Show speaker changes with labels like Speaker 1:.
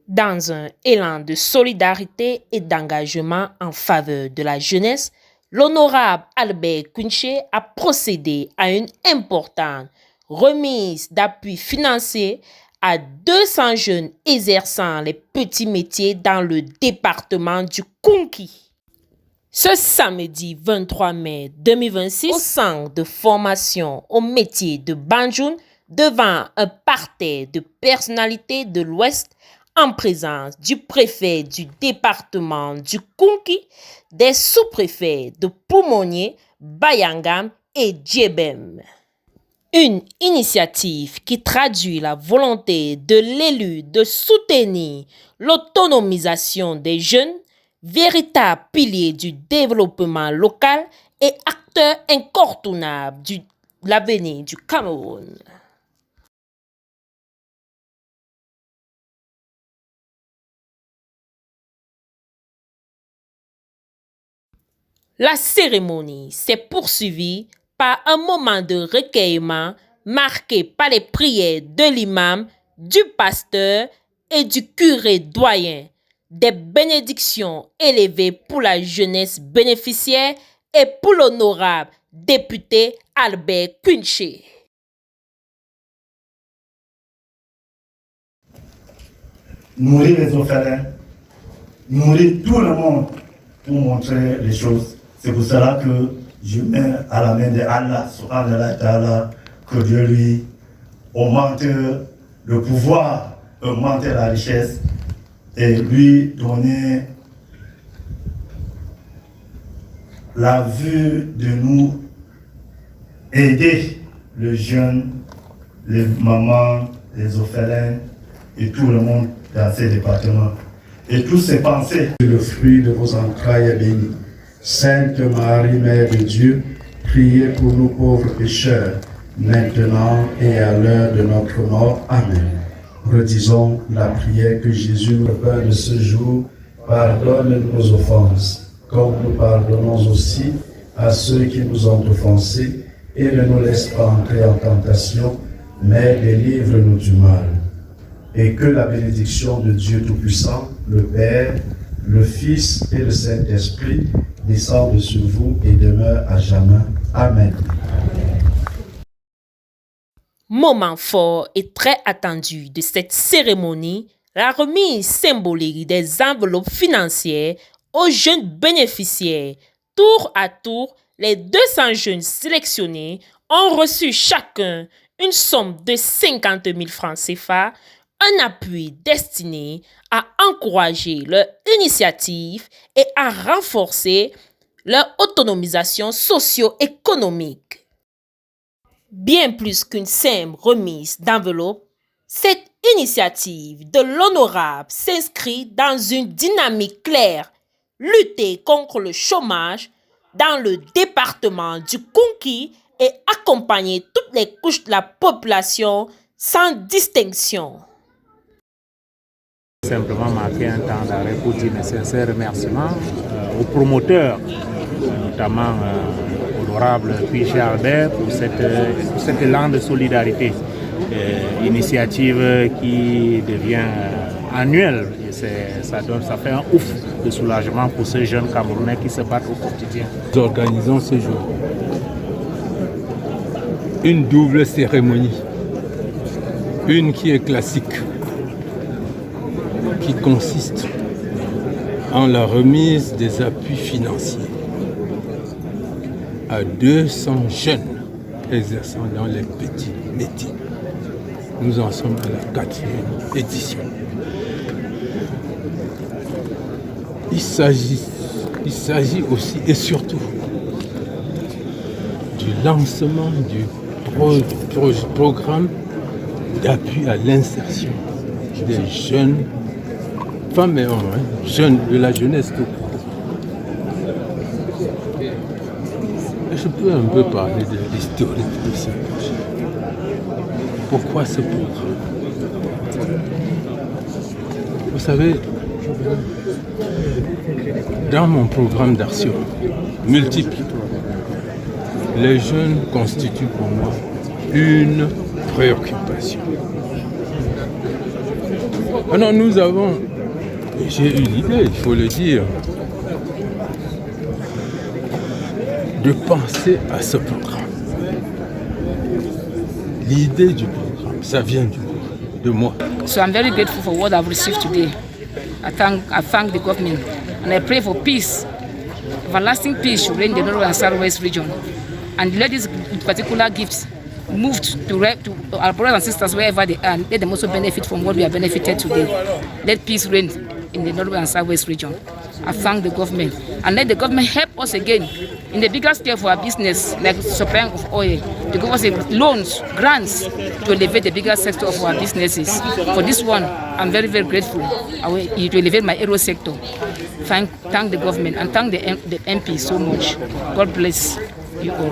Speaker 1: Dans un élan de solidarité et d'engagement en faveur de la jeunesse, l'honorable Albert Kounché a procédé à une importante remise d'appui financier à 200 jeunes exerçant les petits métiers dans le département du Kounki. Ce samedi 23 mai 2026, au centre de formation au métier de Banjoun, devant un parterre de personnalités de l'Ouest, en présence du préfet du département du Kounki, des sous-préfets de Poumonnier, Bayangam et Djebem. Une initiative qui traduit la volonté de l'élu de soutenir l'autonomisation des jeunes, véritable pilier du développement local et acteur incontournable de l'avenir du Cameroun. La cérémonie s'est poursuivie par un moment de recueillement marqué par les prières de l'imam, du pasteur et du curé doyen, des bénédictions élevées pour la jeunesse bénéficiaire et pour l'honorable député Albert Kounché.
Speaker 2: Nourrir les orphelins, nourrir tout le monde pour montrer les choses. C'est pour cela que je mets à la main de Allah, subhanahu wa ta'ala, que Dieu lui augmente le pouvoir, augmente la richesse et lui donner la vue de nous aider les jeunes, les mamans, les orphelins et tout le monde dans ces départements. Et toutes ces pensées.
Speaker 3: Le fruit de vos entrailles est béni. Sainte Marie, Mère de Dieu, priez pour nous pauvres pécheurs, maintenant et à l'heure de notre mort. Amen. Redisons la prière que Jésus nous parle de ce jour. Pardonne nos offenses, comme nous pardonnons aussi à ceux qui nous ont offensés, et ne nous laisse pas entrer en tentation, mais délivre-nous du mal. Et que la bénédiction de Dieu Tout-Puissant, le Père, le Fils et le Saint-Esprit descendent sur vous et demeurent à jamais. Amen.
Speaker 1: Moment fort et très attendu de cette cérémonie, la remise symbolique des enveloppes financières aux jeunes bénéficiaires. Tour à tour, les 200 jeunes sélectionnés ont reçu chacun une somme de 50 000 francs CFA, un appui destiné à encourager leur initiative et à renforcer leur autonomisation socio-économique. Bien plus qu'une simple remise d'enveloppe, cette initiative de l'honorable s'inscrit dans une dynamique claire, lutter contre le chômage dans le département du Kounki et accompagner toutes les couches de la population sans distinction.
Speaker 4: Simplement marquer un temps d'arrêt pour dire mes sincères remerciements aux promoteurs, notamment l'honorable Kounché Albert pour cet élan de solidarité, initiative qui devient annuelle et ça fait un ouf de soulagement pour ces jeunes Camerounais qui se battent au quotidien.
Speaker 5: Nous organisons ce jour une double cérémonie, une qui est classique, qui consiste en la remise des appuis financiers à 200 jeunes exerçant dans les petits métiers. Nous en sommes à la 4e édition. Il s'agit aussi et surtout du lancement du programme d'appui à l'insertion des jeunes femmes et hommes, jeunes de la jeunesse tout court. Je peux un peu parler de l'historique de ce projet. Pourquoi ce programme? Vous savez, dans mon programme d'action multiple, les jeunes constituent pour moi une préoccupation. Alors nous avons, j'ai une idée, il faut le dire, de penser à ce programme. L'idée du programme, ça vient de moi.
Speaker 6: So I'm very grateful for what I've received today. I thank the government and I pray for peace. Everlasting peace should reign in the North and Southwest region. And let these particular gifts moved to our brothers and sisters wherever they are. Let them also benefit from what we have benefited today. Let peace reign in the North and Southwest region. I thank the government and let the government help us again in the bigger scale for our business, like supplying of oil, to give us loans, grants to elevate the bigger sector of our businesses. For this one, I'm very, very grateful to elevate my aero sector. Thank the government and thank the MP so much. God bless you all.